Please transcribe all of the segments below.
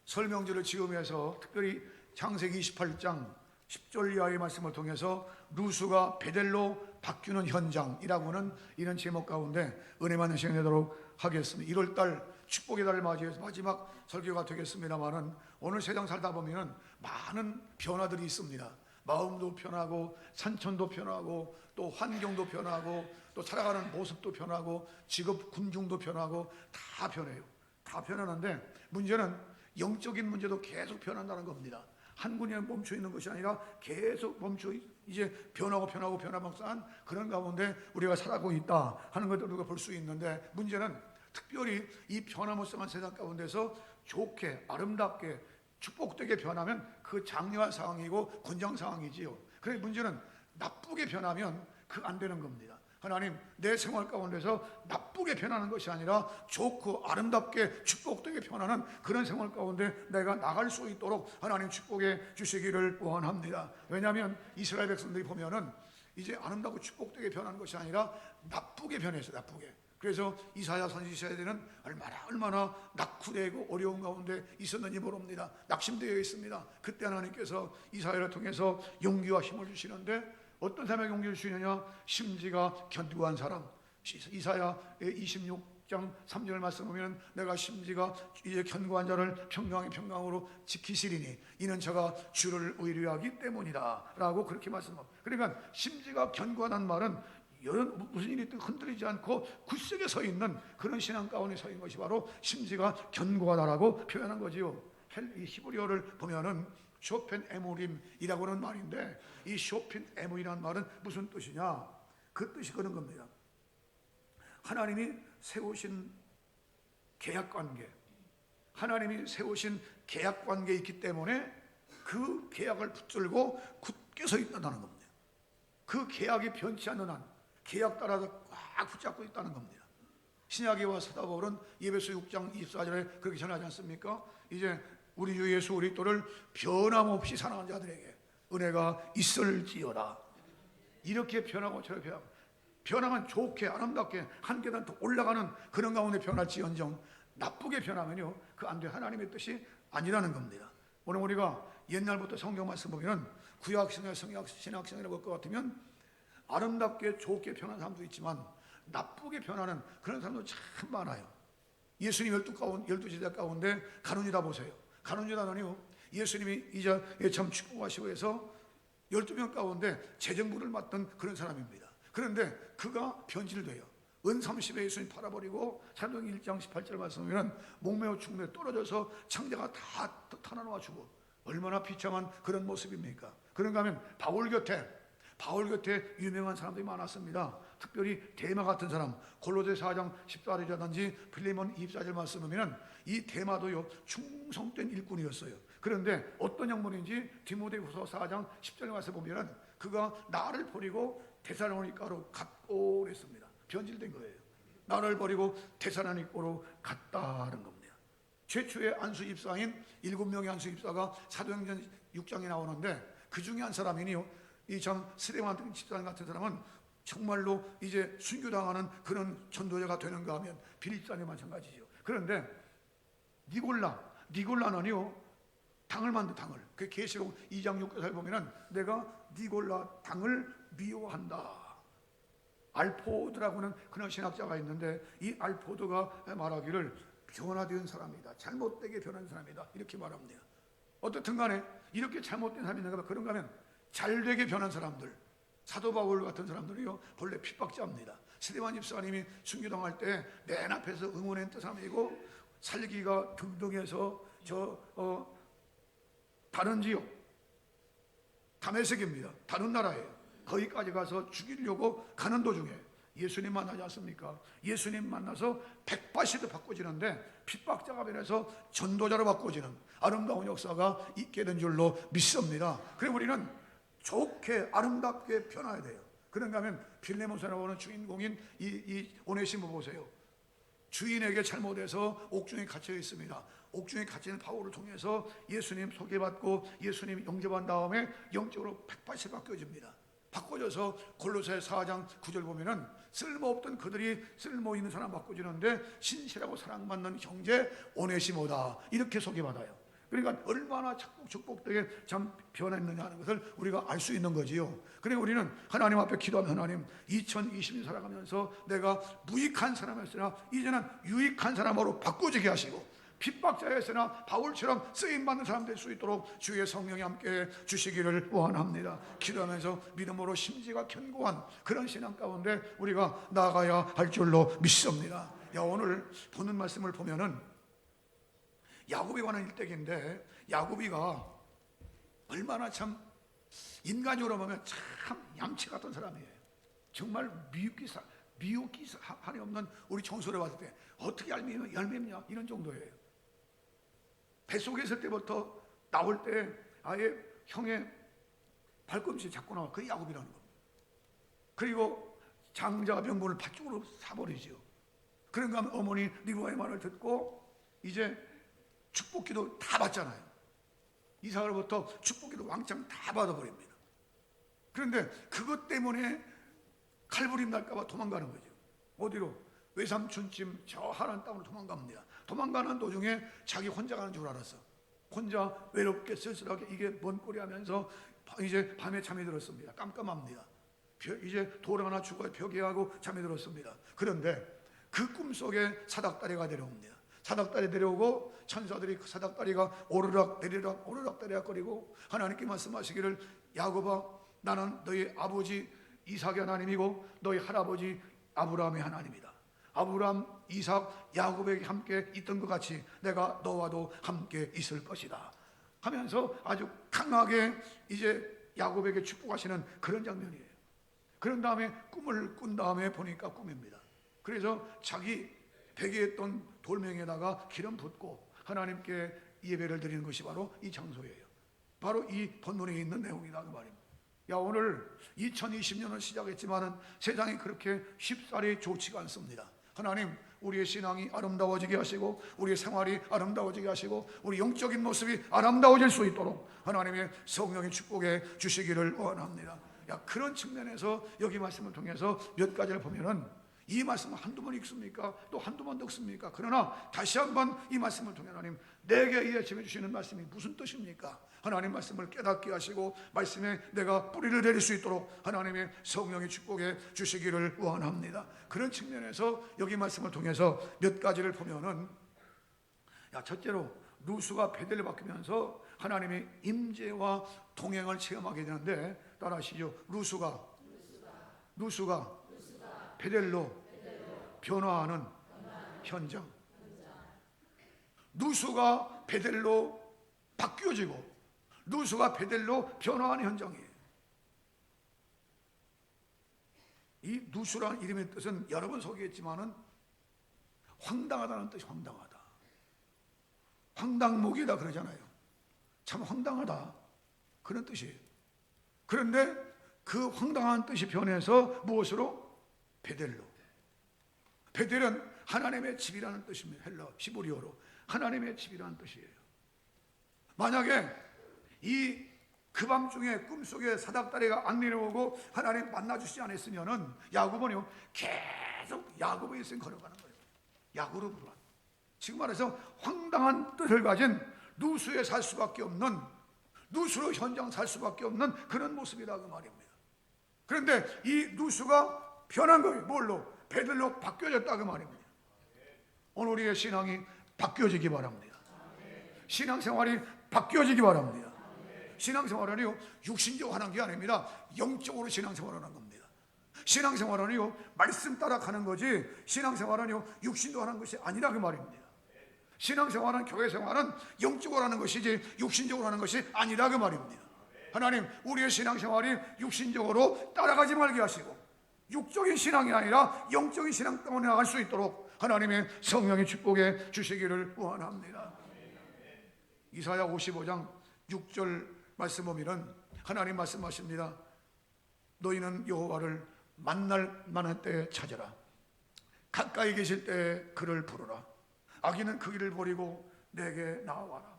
설명절을 지으면서 특별히 창세기 28장 10절 이하의 말씀을 통해서 루스가 베델로 바뀌는 현장이라고는 이런 제목 가운데 은혜 많은 시간 되도록 하겠습니다. 1월달 축복의 달을 맞이해서 마지막 설교가 되겠습니다만은 오늘 세상 살다 보면 많은 변화들이 있습니다. 마음도 변하고 산천도 변하고 또 환경도 변하고 또 살아가는 모습도 변하고 직업 군중도 변하고 다 변해요. 다 변하는데 문제는 영적인 문제도 계속 변한다는 겁니다. 한 군데 멈춰 있는 것이 아니라 계속 멈춰 이제 변화만san 그런 가운데 우리가 살아가고 있다 하는 것을 우리가 볼 수 있는데 문제는 특별히 이 변화무쌍한 세상 가운데서 좋게 아름답게 축복되게 변하면 그 장려한 상황이고 권장 상황이지요. 그런데 문제는 나쁘게 변하면 그 안 되는 겁니다. 하나님, 내 생활 가운데서 나쁘게 변하는 것이 아니라 좋고 아름답게 축복되게 변하는 그런 생활 가운데 내가 나갈 수 있도록 하나님 축복해 주시기를 원합니다. 왜냐하면 이스라엘 백성들이 보면은 이제 아름답고 축복되게 변하는 것이 아니라 나쁘게 변했어요. 나쁘게. 그래서 이사야 선지 시대에는 얼마나 낙후되고 어려운 가운데 있었는지 모릅니다. 낙심되어 있습니다. 그때 하나님께서 이사야를 통해서 용기와 힘을 주시는데 어떤 사람에게 용기를 주시느냐? 심지가 견고한 사람. 이사야 26장 3절 말씀 보면 내가 심지가 이제 견고한 자를 평강으로 지키시리니 이는 저가 주를 의뢰하기 때문이다 라고 그렇게 말씀합니다. 그러니까 심지가 견고하다는 말은 무슨 일이 있든 흔들리지 않고 굳세게 서 있는 그런 신앙 가운데 서 있는 것이 바로 심지가 견고하다라고 표현한 거지요. 이 히브리어를 보면은 쇼펜 에무림이라고 하는 말인데 이 쇼펜 에무이라는 말은 무슨 뜻이냐? 그 뜻이 그런 겁니다. 하나님이 세우신 계약관계, 하나님이 세우신 계약관계에 있기 때문에 그 계약을 붙들고 굳게 서 있다는 겁니다. 그 계약이 변치 않는 한 계약 따라서 꽉 붙잡고 있다는 겁니다. 신약에 와서 사도 바울은 에베소 6장 24절에 그렇게 전하지 않습니까? 이제 우리 주 예수 그리스도를 변함없이 사랑하는 자들에게 은혜가 있을지어다. 이렇게 변하고 저렇게 변하면 좋게 아름답게 한 계단 더 올라가는 그런 가운데 변할지언정 나쁘게 변하면요 그 안 돼. 하나님의 뜻이 아니라는 겁니다. 오늘 우리가 옛날부터 성경 말씀 보면 구약신약 신약성이라고 볼 것 같으면 아름답게 좋게 변한 사람도 있지만 나쁘게 변하는 그런 사람도 참 많아요. 예수님 12제자 가운데 가룟유다 보세요. 가룟유다는요 예수님이 이제 참 축복하시고 해서 12명 가운데 재정부를 맡던 그런 사람입니다. 그런데 그가 변질돼요. 은 30에 예수님 팔아버리고 사도행 1장 18절 말씀하면 목매어 죽음에 떨어져서 창자가 다 타나와 주고 얼마나 비참한 그런 모습입니까? 그런가 하면 바울 곁에 유명한 사람들이 많았습니다. 특별히 데마 같은 사람, 골로새 4장 14절이라든지 빌레몬 24절 말씀하면 이 데마도요 충성된 일꾼이었어요. 그런데 어떤 양반인지 디모데후서 4장 10절 말씀 보면 그가 나를 버리고 데살로니가로 갔고 그랬습니다. 변질된 거예요. 나를 버리고 데살로니가로 갔다는 겁니다. 최초의 안수 입사인 7명의 안수 입사가 사도행전 6장에 나오는데 그 중에 한 사람이니요 이 참 스데반 집사님 같은 사람은 정말로 이제 순교당하는 그런 전도자가 되는가 하면 빌립사님 마찬가지죠. 그런데 니골라는요 당을 만든 당을 그 계시록 2장 6절에 보면은 내가 니골라 당을 미워한다. 알포드라고는 그런 신학자가 있는데 이 알포드가 말하기를 변화된 사람이다. 잘못되게 변한 사람이다. 이렇게 말합니다. 어떻든 간에 이렇게 잘못된 사람이 있는가 하면 그런가 하면 잘되게 변한 사람들 사도 바울 같은 사람들이요 본래 핍박자입니다. 스데반 집사님이 순교당할 때 맨 앞에서 응원했던 사람이고 살기가 등등해서 다른 지역 다메섹입니다. 다른 나라예요. 거기까지 가서 죽이려고 가는 도중에 예수님 만나지 않습니까? 예수님 만나서 180도 바꿔지는데 핍박자가 변해서 전도자로 바꿔지는 아름다운 역사가 있게 된 줄로 믿습니다. 그래서 우리는 좋게 아름답게 변화해야 돼요. 그런가 하면 빌레몬서라고 하는 주인공인 이 오네시모 보세요. 주인에게 잘못해서 옥중에 갇혀 있습니다. 옥중에 갇힌 바울을 통해서 예수님 소개받고 예수님 영접한 다음에 영적으로 180 바뀌어집니다. 바꿔져서 골로새 4장 9절 보면은 쓸모없던 그들이 쓸모 있는 사람 바꿔지는데 신실하고 사랑받는 형제 오네시모다 이렇게 소개받아요. 그러니까 얼마나 축복되게 참 변했느냐 하는 것을 우리가 알 수 있는 거지요. 그러니까 우리는 하나님 앞에 기도하면, 하나님 2020년 살아가면서 내가 무익한 사람이었으나 이제는 유익한 사람으로 바꾸지게 하시고, 핍박자였으나 바울처럼 쓰임받는 사람 될 수 있도록 주의 성령이 함께 주시기를 원합니다. 기도하면서 믿음으로 심지가 견고한 그런 신앙 가운데 우리가 나아가야 할 줄로 믿습니다. 오늘 보는 말씀을 보면은 야곱에 관한 일대기인데, 야곱이가 얼마나 참 인간적으로 보면 참 얌체 같은 사람이에요. 정말 미혹이 한이 없는, 우리 청소를 봤을 때 어떻게 얄밉냐 이런 정도예요. 뱃속에 있을 때부터 나올 때 아예 형의 발꿈치 잡고 나와. 그게 야곱이라는 겁니다. 그리고 장자가 명분을 팥죽으로 사버리죠. 그런가 하면 어머니 리브가의 말을 듣고 이제 축복기도 다 받잖아요. 이삭으로부터 축복기도 왕창 다 받아버립니다. 그런데 그것 때문에 칼부림 날까봐 도망가는 거죠. 어디로? 외삼촌집 저 하나님 땅으로 도망갑니다. 도망가는 도중에 자기 혼자 가는 줄 알았어. 혼자 외롭게 쓸쓸하게 이게 뭔 꼴이 하면서 이제 밤에 잠이 들었습니다. 깜깜합니다. 이제 돌 하나 주고 벽에 하고 잠이 들었습니다. 그런데 그 꿈속에 사닥다리가 내려옵니다. 사닥다리 내려오고 천사들이 그 사닥다리가 오르락 내리락 오르락 내리락 거리고 하나님께 말씀하시기를, 야곱아, 나는 너희 아버지 이삭의 하나님이고 너희 할아버지 아브라함의 하나님이다. 아브라함, 이삭, 야곱에게 함께 있던 것 같이 내가 너와도 함께 있을 것이다 하면서 아주 강하게 이제 야곱에게 축복하시는 그런 장면이에요. 그런 다음에 꿈을 꾼 다음에 보니까 꿈입니다. 그래서 자기 베개에 있던 돌멩이에다가 기름 붓고 하나님께 예배를 드리는 것이 바로 이 장소예요. 바로 이 본문에 있는 내용이다 그 말입니다. 오늘 2020년을 시작했지만은 세상이 그렇게 쉽사리 좋지가 않습니다. 하나님, 우리의 신앙이 아름다워지게 하시고 우리의 생활이 아름다워지게 하시고 우리 영적인 모습이 아름다워질 수 있도록 하나님의 성령의 축복해 주시기를 원합니다. 그런 측면에서 여기 말씀을 통해서 몇 가지를 보면은 이 말씀은 한두 번 읽습니까? 또 한두 번 듣습니까? 그러나 다시 한번 이 말씀을 통해 하나님, 내게 이해해 주시는 말씀이 무슨 뜻입니까? 하나님 말씀을 깨닫게 하시고 말씀에 내가 뿌리를 내릴 수 있도록 하나님의 성령의 축복해 주시기를 원합니다. 그런 측면에서 여기 말씀을 통해서 몇 가지를 보면은, 첫째로 루스가 베델을 바뀌면서 하나님의 임재와 동행을 체험하게 되는데, 따라하시죠. 루스가 베델로 변화하는 현장. 루스가 베델로 바뀌어지고 루스가 베델로 변화하는 현장이에요. 이 루스라는 이름의 뜻은 여러 번 소개했지만은 황당하다는 뜻이 황당하다. 황당무계다 그러잖아요. 참 황당하다 그런 뜻이에요. 그런데 그 황당한 뜻이 변해서 무엇으로? 베델로. 베델은 하나님의 집이라는 뜻입니다. 헬라 히브리어로 하나님의 집이라는 뜻이에요. 만약에 그 밤중에 꿈속에 사닥다리가 안 내려오고 하나님 만나주시지 않았으면은 야곱은요 계속 야곱의 인생 걸어가는 거예요. 야곱으로. 지금 말해서 황당한 뜻을 가진 루스에 살 수밖에 없는, 루스로 현장 살 수밖에 없는 그런 모습이다 그 말입니다. 그런데 이 루스가 변한 거예요. 뭘로? 베들로 바뀌어졌다 그 말입니다. 오늘 우리의 신앙이 바뀌어지기 바랍니다. 신앙생활이 바뀌어지기 바랍니다. 신앙생활은요 육신적으로 하는 게 아닙니다. 영적으로 신앙생활을 하는 겁니다. 신앙생활은요 말씀 따라 가는 거지, 신앙생활은요 육신도 하는 것이 아니라 그 말입니다. 신앙생활은, 교회생활은 영적으로 하는 것이지 육신적으로 하는 것이 아니라 그 말입니다. 하나님, 우리의 신앙생활이 육신적으로 따라가지 말게 하시고 육적인 신앙이 아니라 영적인 신앙 때문에 나갈 수 있도록 하나님의 성령의 축복해 주시기를 원합니다. 이사야 55장 6절 말씀 보면은 하나님 말씀하십니다. 너희는 여호와를 만날 만한 때에 찾으라. 가까이 계실 때에 그를 부르라. 악인은 그 길을 버리고 내게 나와라.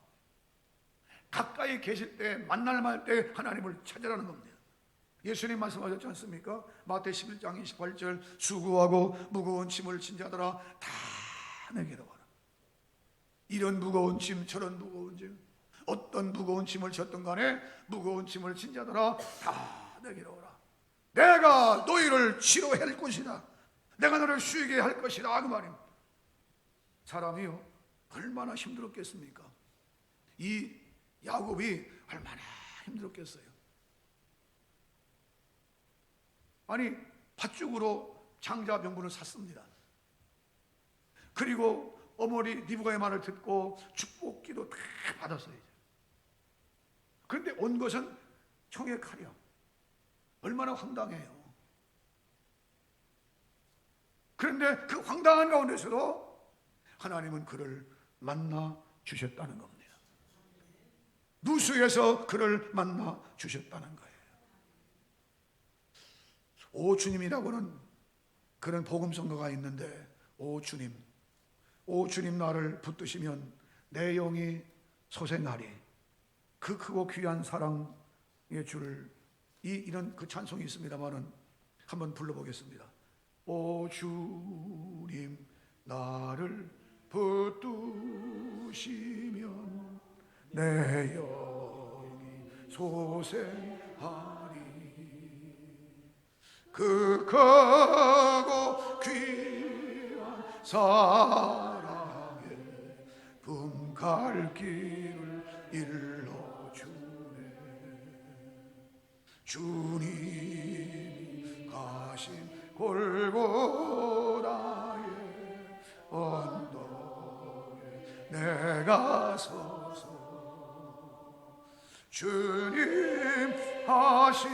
가까이 계실 때, 만날 만할 때 하나님을 찾으라는 겁니다. 예수님 말씀하셨지 않습니까? 마태 11장 28절 수고하고 무거운 짐을 진 자들아 다 내게로 와라. 이런 무거운 짐 저런 무거운 짐 어떤 무거운 짐을 졌든 간에 무거운 짐을 진 자들아 다 내게로 오라. 내가 너희를 치료할 것이다. 내가 너를 쉬게 할 것이다. 그 말입니다. 사람이요 얼마나 힘들었겠습니까? 이 야곱이 얼마나 힘들었겠어요. 아니 팥죽으로 장자 명분을 샀습니다. 그리고 어머니 리브가의 말을 듣고 축복기도 다 받았어요. 그런데 온 것은 총의 칼이요. 얼마나 황당해요. 그런데 그 황당한 가운데서도 하나님은 그를 만나 주셨다는 겁니다. 누수에서 그를 만나 주셨다는 거예요. 오 주님이라고는 그런 복음성가가 있는데, 오 주님 나를 붙드시면 내 영이 소생하리. 그 크고 귀한 사랑의 줄, 이런 그 찬송이 있습니다만은 한번 불러보겠습니다. 오 주님 나를 붙드시면 내 영이 소생하리. 그 크고 귀한 사랑에 분갈 길을 일러주네. 주님이 가신 골고다의 언덕에 내가 서서 주님 하신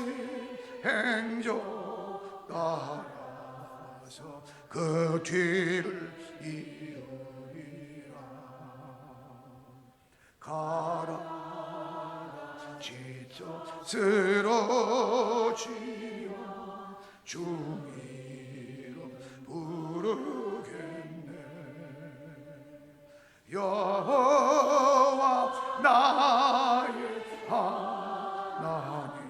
행적 따라서 그 뒤를 이으리라. 가라 지쳐 쓰러지며 주 이름 부르겠네. 여호와 나의 하나님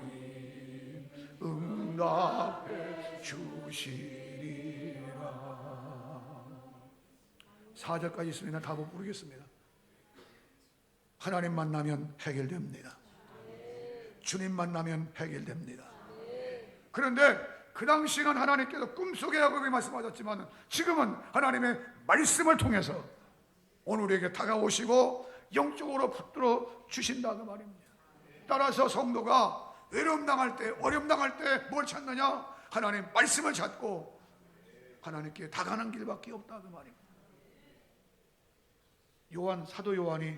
응답해 주시리라. 4절까지 있으면 다 못 부르겠습니다. 하나님 만나면 해결됩니다. 주님 만나면 해결됩니다. 그런데 그 당시는 하나님께서 꿈속에 야곱이 말씀하셨지만 지금은 하나님의 말씀을 통해서 오늘 우리에게 다가오시고 영적으로 붙들어 주신다는 말입니다. 따라서 성도가 외로움 당할 때, 어려움 당할 때 뭘 찾느냐? 하나님 말씀을 찾고 하나님께 다가가는 길밖에 없다는 말입니다. 사도 요한이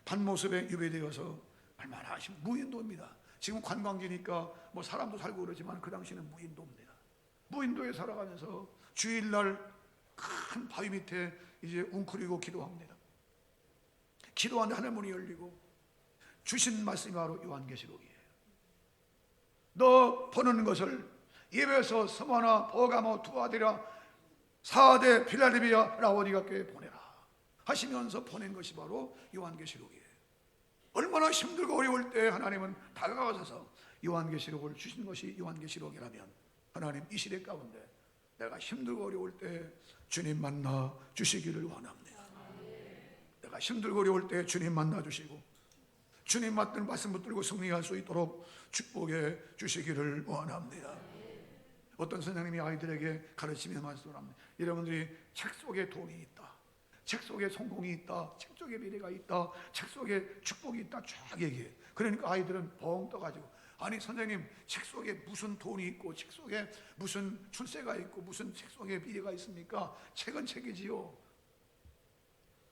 반모습에 유배되어서 얼마나 무인도입니다. 지금 관광지니까 뭐 사람도 살고 그러지만 그 당시는 무인도입니다. 무인도에 살아가면서 주일날 큰 바위 밑에 이제 웅크리고 기도합니다. 기도하는데 하늘문이 열리고 주신 말씀이 바로 요한계시록이에요. 너 보는 것을 예배소, 스무나, 버가모, 두아디라, 사대, 필라델피아, 라오디가 교회에 보내라 하시면서 보낸 것이 바로 요한계시록이에요. 얼마나 힘들고 어려울 때 하나님은 다가가셔서 요한계시록을 주신 것이 요한계시록이라면 하나님 이 시대 가운데 내가 힘들고 어려울 때 주님 만나 주시기를 원합니다. 내가 힘들고 어려울 때 주님 만나 주시고 주님 맡은 말씀 붙들고 승리할 수 있도록 축복해 주시기를 원합니다. 어떤 선생님이 아이들에게 가르치며 말씀합니다. 여러분들이 책 속에 돈이 있다, 책 속에 성공이 있다, 책 속에 미래가 있다, 책 속에 축복이 있다 쫙 얘기해. 그러니까 아이들은 벙 떠가지고 아니 선생님 책 속에 무슨 돈이 있고 책 속에 무슨 출세가 있고 무슨 책 속에 미래가 있습니까? 책은 책이지요.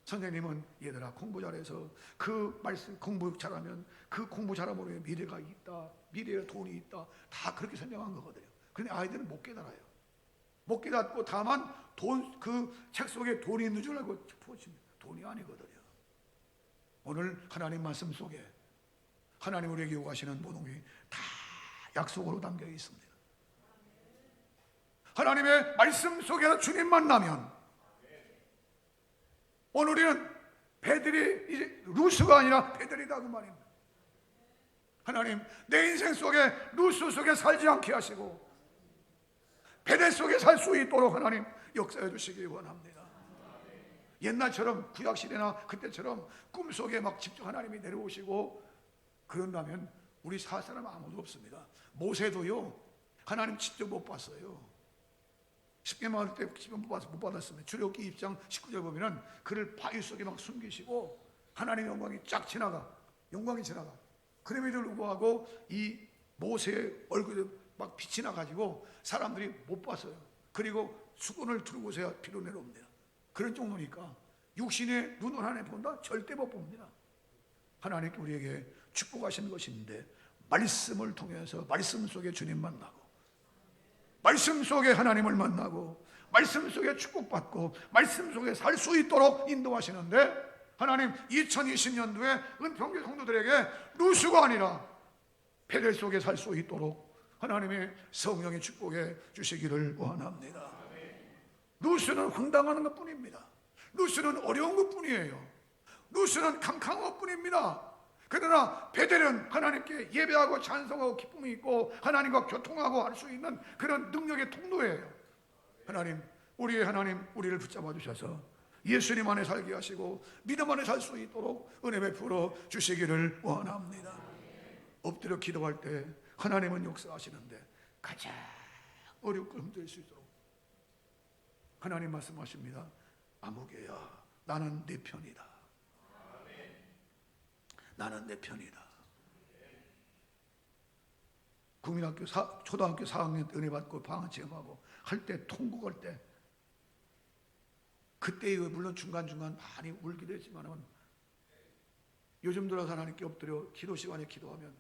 선생님은 얘들아 공부 잘해서 그 말씀 공부 잘하면 그 공부 잘함으로 미래가 있다, 미래에 돈이 있다 다 그렇게 설명한 거거든요. 그런데 아이들은 못 깨달아요. 못 깨닫고 다만 그 책 속에 돈이 있는 줄 알고 푸어집니다. 돈이 아니거든요. 오늘 하나님 말씀 속에 하나님 우리에게 요구하시는 모든 게 다 약속으로 담겨 있습니다. 하나님의 말씀 속에서 주님 만나면 오늘 우리는 배들이 이제 루스가 아니라 배들이다 그 말입니다. 하나님 내 인생 속에 루스 속에 살지 않게 하시고 배들 속에 살 수 있도록 하나님 역사해 주시기 원합니다. 옛날처럼 구약시대나 그때처럼 꿈속에 막 직접 하나님이 내려오시고 그런다면 우리 살 사람 아무도 없습니다. 모세도요 하나님 직접 못 봤어요. 십계명할 때 직접 못 받았습니다. 출애굽기 2장 19절 보면은 그를 바위 속에 막 숨기시고 하나님의 영광이 쫙 지나가, 영광이 지나가. 그럼에도 불구하고 이 모세의 얼굴에 막 빛이 나가지고 사람들이 못 봤어요. 그리고 수건을 들고서야 비로 내려옵니다. 그런 정도니까 육신의 눈을 하나님 본다? 절대 못 봅니다. 하나님께 우리에게 축복하시는 것인데 말씀을 통해서 말씀 속에 주님 만나고 말씀 속에 하나님을 만나고 말씀 속에 축복받고 말씀 속에 살 수 있도록 인도하시는데 하나님 2020년도에 은평교 성도들에게 루스가 아니라 베델 속에 살 수 있도록 하나님의 성령의 축복해 주시기를 원합니다. 루스는 황당한 것뿐입니다. 루스는 어려운 것뿐이에요. 루스는 캄캄한 것뿐입니다. 그러나 베델은 하나님께 예배하고 찬송하고 기쁨이 있고 하나님과 교통하고 할 수 있는 그런 능력의 통로예요. 하나님, 우리의 하나님, 우리를 붙잡아 주셔서 예수님 안에 살게 하시고 믿음 안에 살 수 있도록 은혜 베풀어 주시기를 원합니다. 엎드려 기도할 때 하나님은 역사하시는데 가장 어렵고 힘들 수 있도록 하나님 말씀하십니다. 아무개야, 나는 네 편이다. 나는 내 편이다. 국민학교 초등학교 4학년 때 은혜 받고 방학 체험하고 할 때 통곡할 때 그때 물론 중간중간 많이 울기도 했지만은 요즘 들어서 하나님께 엎드려 기도 시간에 기도하면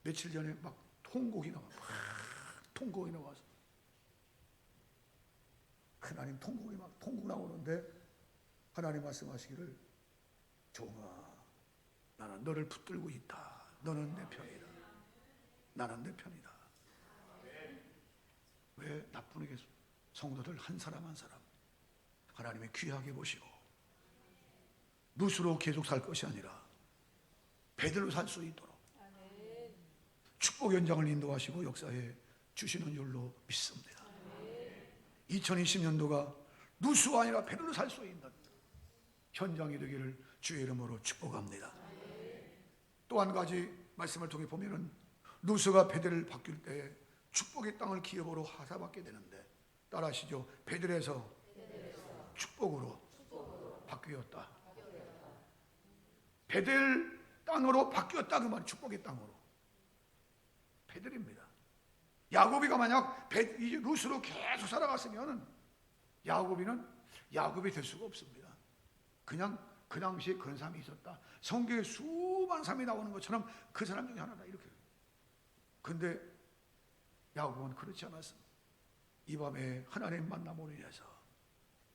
며칠 전에 막 통곡이 나와. 통곡이 나와서 하나님 통곡 나오는데 하나님 말씀하시기를 종아 나는 너를 붙들고 있다. 너는 내 편이다. 나는 내 편이다. 왜 나쁘게 성도들 한 사람 한 사람 하나님이 귀하게 보시고 루스로 계속 살 것이 아니라 베드로 살 수 있도록 축복 현장을 인도하시고 역사해 주시는 줄로 믿습니다. 2020년도가 루스가 아니라 베드로 살 수 있는 현장이 되기를 주의 이름으로 축복합니다. 또 한 가지 말씀을 통해 보면은 루스가 베델을 바뀔 때 축복의 땅을 기업으로 하사받게 되는데 따라하시죠. 베델에서 축복으로 바뀌었다. 베델 땅으로 바뀌었다 그 말. 축복의 땅으로. 베델입니다. 야곱이가 만약 루스로 계속 살아갔으면 야곱이 될 수가 없습니다. 그냥 그 당시에 그런 사람이 있었다. 성경에 수많은 사람이 나오는 것처럼 그 사람 중에 하나다 이렇게. 근데 야곱은 그렇지 않았습니다. 이 밤에 하나님 만남으로 인해서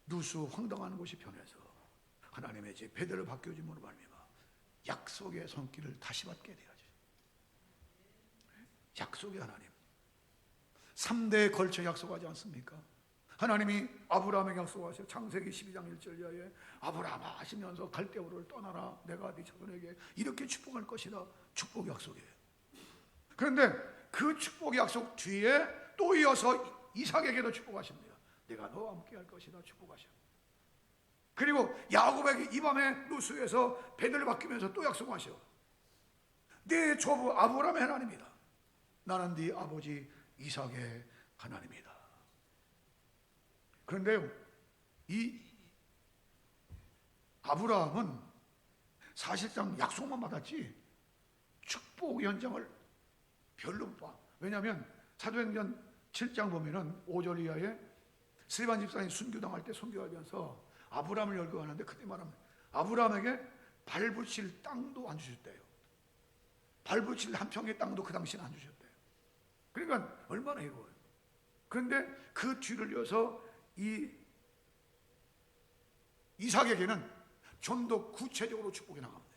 루스 황당한 곳이 변해서 하나님의 제 베델을 바뀌어짐으로 말미암아 약속의 손길을 다시 받게 되어져. 약속의 하나님 3대에 걸쳐 약속하지 않습니까? 하나님이 아브라함에게 약속하셔. 창세기 12장 1절 이하에 아브라함아 하시면서 갈대우를 떠나라. 내가 네 자손에게 이렇게 축복할 것이다. 축복 약속이에요. 그런데 그 축복 약속 뒤에 또 이어서 이삭에게도 축복하십니다. 내가 너와 함께 할 것이다. 축복하셔. 그리고 야곱에게 이 밤에 루스에서 베델을 바뀌면서 또 약속하셔. 네 조부 아브라함의 하나님이다. 나는 네 아버지 이삭의 하나님이다. 그런데 이 아브라함은 사실상 약속만 받았지 축복 현장을 별로 못 봐. 왜냐하면 사도행전 7장 보면은 5절 이하에 스데반 집사님이 순교당할 때 순교하면서 아브라함을 열거하는데 그때 말하면 아브라함에게 발 붙일 땅도 안 주셨대요. 발 붙일 한 평의 땅도 그 당시에는 안 주셨대요. 그러니까 얼마나 이거예요. 그런데 그 뒤를 이어서 이 이삭에게는 좀 더 구체적으로 축복이 나갑니다.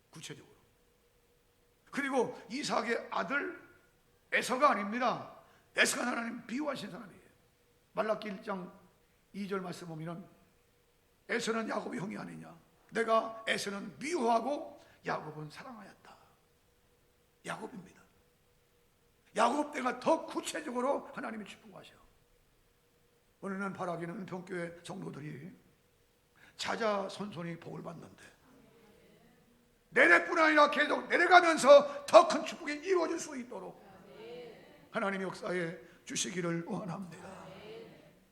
구체적으로. 그리고 이삭의 아들 에서가 아닙니다. 에서가 하나님 비유하신 사람이에요. 말라기 1장 2절 말씀 보면 에서는 야곱의 형이 아니냐. 내가 에서는 미워하고 야곱은 사랑하였다. 야곱입니다. 야곱 때가 더 구체적으로 하나님이 축복하셔. 오늘은 바라기는 은평교회 성도들이 자자손손이 복을 받는데, 내내뿐 아니라 계속 내려가면서 더 큰 축복이 이루어질 수 있도록 하나님의 역사에 주시기를 원합니다.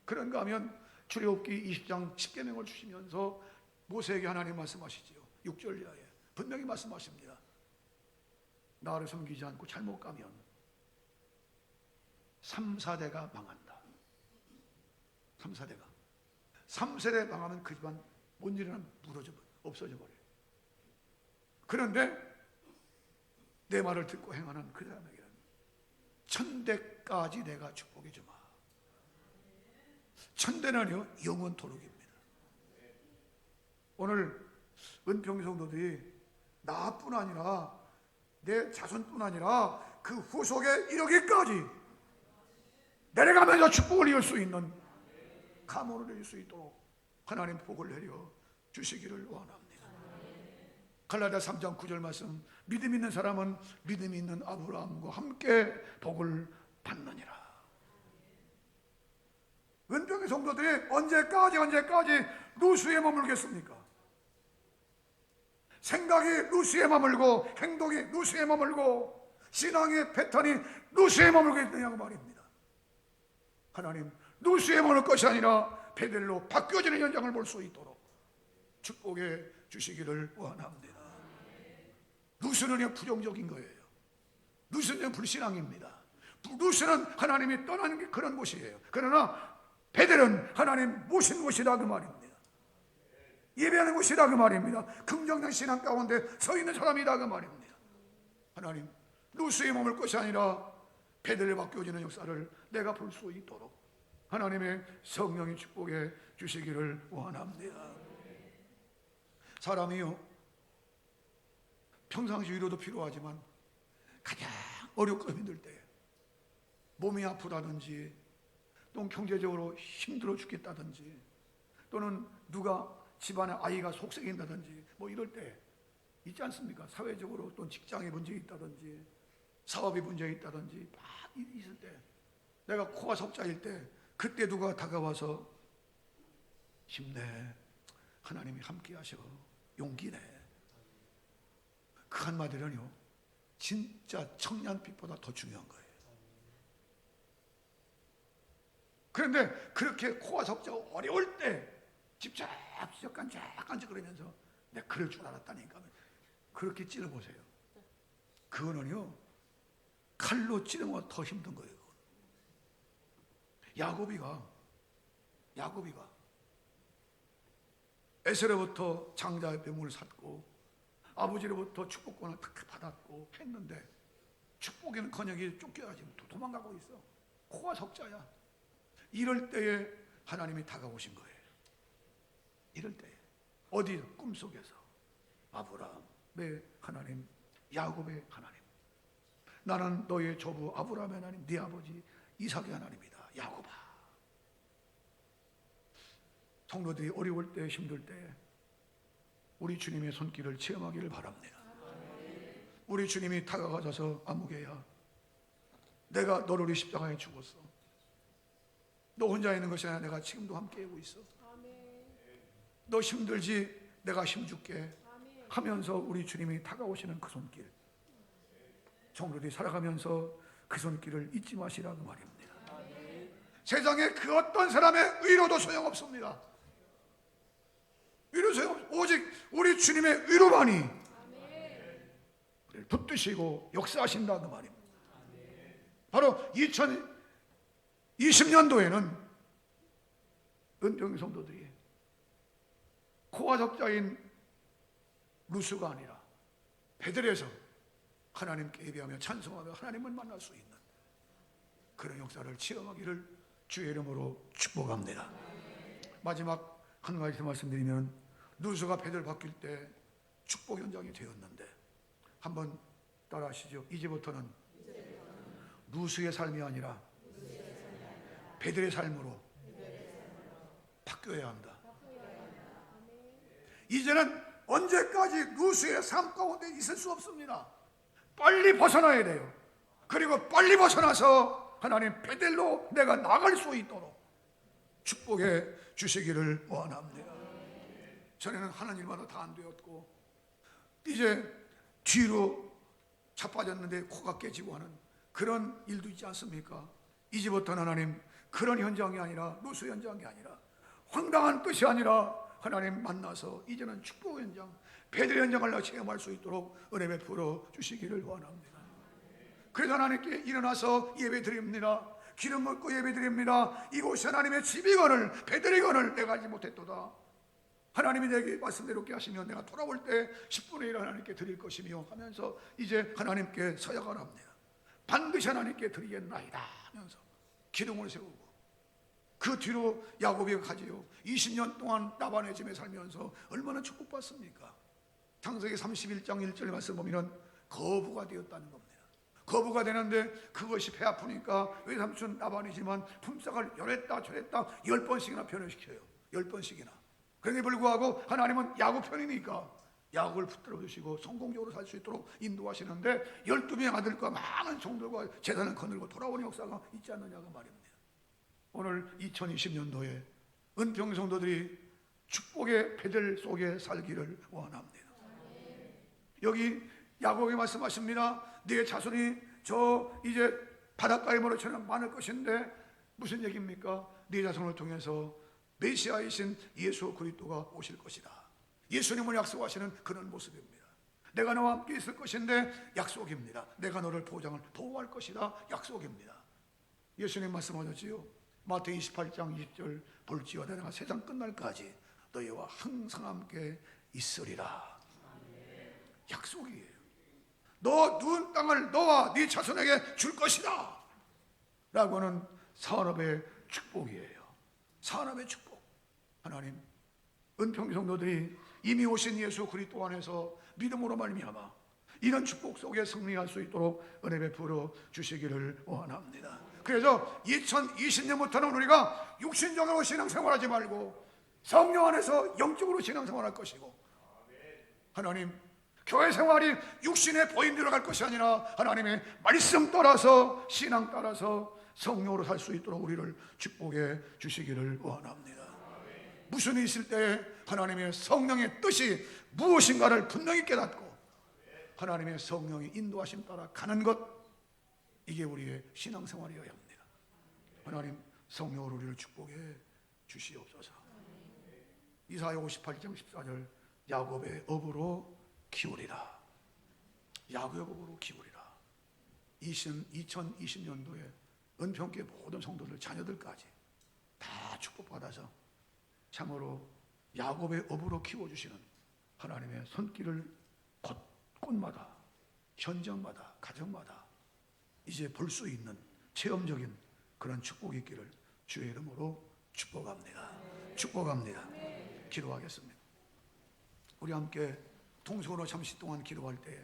그런가 하면 출애굽기 20장 10계명을 주시면서 모세에게 하나님 말씀하시지요. 6절 이하에 분명히 말씀하십니다. 나를 섬기지 않고 잘못 가면 3, 4대가 망한다. 3, 4대가 3세대 망하면 그 집안 뭔 일이나 없어져 버려요. 그런데 내 말을 듣고 행하는 그 사람에게는 1000대까지 내가 축복해 주마. 1000대는요 영원토록입니다. 오늘 은평 성도들이 나뿐 아니라 내 자손뿐 아니라 그 후속에 이르기까지 내려가면서 축복을 이을 수 있는 가문을 이룰 수 있도록 하나님 복을 내려 주시기를 원합니다. 갈라디아 3장 9절 말씀, 믿음 있는 사람은 믿음 있는 아브라함과 함께 복을 받느니라. 은평의 성도들이 언제까지 루스에 머물겠습니까? 생각이 루스에 머물고 행동이 루스에 머물고 신앙의 패턴이 루스에 머물겠느냐고 말입니다. 하나님, 루스에 머물 것이 아니라 베델로 바뀌어지는 현장을 볼 수 있도록 축복해 주시기를 원합니다. 루스는 부정적인 거예요. 루스는 불신앙입니다. 루스는 하나님이 떠나는 게 그런 곳이에요. 그러나 베델은 하나님 모신 곳이다 그 말입니다. 예배하는 곳이다 그 말입니다. 긍정적 신앙 가운데 서 있는 사람이다 그 말입니다. 하나님, 루스에 머물 것이 아니라 베델에 바뀌어지는 역사를 내가 볼 수 있도록 하나님의 성령의 축복해 주시기를 원합니다. 사람이요 평상시 위로도 필요하지만 가장 어렵고 힘들 때, 몸이 아프다든지 또는 경제적으로 힘들어 죽겠다든지 또는 누가 집안에 아이가 속썩인다든지 뭐 이럴 때 있지 않습니까? 사회적으로 또 직장에 문제 있다든지 사업에 문제 있다든지 막 있을 때, 내가 코가 석자일 때 그때 누가 다가와서 힘내, 하나님이 함께 하셔, 용기 내, 그 한마디는요 진짜 청년빛보다 더 중요한 거예요. 그런데 그렇게 코가 석자가 어려울 때 집착 깐적깐적거리면서 내가 그럴 줄 알았다니까, 그렇게 찔러보세요. 그거는요 칼로 찌르면 더 힘든 거예요. 야곱이가 에서로부터 장자의 뱀을 샀고 아버지로부터 축복권을 다 받았고 했는데 축복에는커녕 쫓겨가지고 도망가고 있어. 코가 석자야. 이럴 때에 하나님이 다가오신 거예요. 이럴 때에 어디 꿈속에서 아브라함의 하나님, 야곱의 하나님, 나는 너의 조부 아브라함의 하나님, 네 아버지 이삭의 하나님이다. 야곱아. 성도들이 어려울 때, 힘들 때 우리 주님의 손길을 체험하기를 바랍니다. 우리 주님이 다가가셔서 아무개야, 내가 너를 이 십자가에 죽었어. 너 혼자 있는 것이 아니라 내가 지금도 함께하고 있어. 너 힘들지? 내가 힘줄게 하면서 우리 주님이 다가오시는 그 손길, 성도들이 살아가면서 그 손길을 잊지 마시라고 말입니다. 세상에 그 어떤 사람의 위로도 소용없습니다. 위로 소용없, 오직 우리 주님의 위로만이 붙드시고 역사하신다 그 말입니다. 바로 2020년도에는 은평 성도들이 코와 적자인 루스가 아니라 베들에서 하나님께 예배하며 찬송하며 하나님을 만날 수 있는 그런 역사를 체험하기를 주의 이름으로 축복합니다. 마지막 한 가지 더 말씀드리면, 루스가 베들 바뀔 때 축복 현장이 되었는데, 한번 따라 하시죠. 이제부터는 루스의 삶이 아니라 베들의 삶으로 바뀌어야 한다. 이제는 언제까지 루스의 삶 가운데 있을 수 없습니다. 빨리 벗어나야 돼요. 그리고 빨리 벗어나서 하나님 베델로 내가 나갈 수 있도록 축복해 주시기를 원합니다. 전에는 하는 일마다 다 안 되었고 이제 뒤로 자빠졌는데 코가 깨지고 하는 그런 일도 있지 않습니까? 이제부터는 하나님 그런 현장이 아니라 누수 현장이 아니라 황당한 뜻이 아니라 하나님 만나서 이제는 축복 현장, 베델 현장을 체험할 수 있도록 은혜 베풀어 주시기를 원합니다. 그래서 하나님께 일어나서 예배 드립니다. 기름 먹고 예배 드립니다. 이곳이 하나님의 집이거늘 베델이거늘 내가 알지 못했도다. 하나님이 내게 말씀대로게 하시면 내가 돌아올 때 10분의 1 하나님께 드릴 것이며 하면서 이제 하나님께 서약을 합니다. 반드시 하나님께 드리겠나이다 하면서 기둥을 세우고 그 뒤로 야곱이 가지요 20년 동안 라반의 집에 살면서 얼마나 축복받습니까? 창세기 31장 1절 말씀 보면 거부가 되었다는 겁니다. 거부가 되는데 그것이 배 아프니까 외삼촌 라반이지만 품삯을 요랬다 저랬다 10번씩이나 변호시켜요. 10번씩이나. 그런데 불구하고 하나님은 야곱 편이니까 야곱을 붙들어 주시고 성공적으로 살 수 있도록 인도하시는데 12명의 아들과 많은 종들과 재산을 거느리고 돌아오는 역사가 있지 않느냐고 말입니다. 오늘 2020년도에 은평 성도들이 축복의 베델 속에 살기를 원합니다. 여기 야곱이 말씀하십니다. 네 자손이 저 이제 바닷가에 멀어처럼 많을 것인데 무슨 얘기입니까? 네 자손을 통해서 메시아이신 예수 그리스도가 오실 것이다. 예수님을 약속하시는 그런 모습입니다. 내가 너와 함께 있을 것인데 약속입니다. 내가 너를 보호할 것이다. 약속입니다. 예수님 말씀하셨지요. 마태복음 28장 20절 볼지어다 내가 세상 끝날까지 너희와 항상 함께 있으리라. 약속이에요. 너 누운 땅을 너와 네 자손에게 줄 것이다 라고는 산업의 축복이에요. 산업의 축복. 하나님 은평 성도들이 이미 오신 예수 그리스도 안에서 믿음으로 말미암아 이런 축복 속에 승리할 수 있도록 은혜 베풀어 주시기를 원합니다. 그래서 2020년부터는 우리가 육신적으로 신앙생활하지 말고 성령 안에서 영적으로 신앙생활할 것이고 하나님 교회 생활이 육신에 보인 대로 갈 것이 아니라 하나님의 말씀 따라서 신앙 따라서 성령으로 살 수 있도록 우리를 축복해 주시기를 원합니다. 무슨 일이 있을 때 하나님의 성령의 뜻이 무엇인가를 분명히 깨닫고 하나님의 성령의 인도하심 따라 가는 것, 이게 우리의 신앙생활이어야 합니다. 하나님 성령으로 우리를 축복해 주시옵소서. 이사야 58장 14절 야곱의 업으로 키우리라. 야곱의 업으로 키우리라. 2020년도에 은평교회 모든 성도들 자녀들까지 다 축복받아서 참으로 야곱의 업으로 키워주시는 하나님의 손길을 곳곳마다 현장마다 가정마다 이제 볼 수 있는 체험적인 그런 축복이 있기를 주의 이름으로 축복합니다. 축복합니다. 기도하겠습니다. 우리 함께 통성으로 잠시 동안 기도할 때에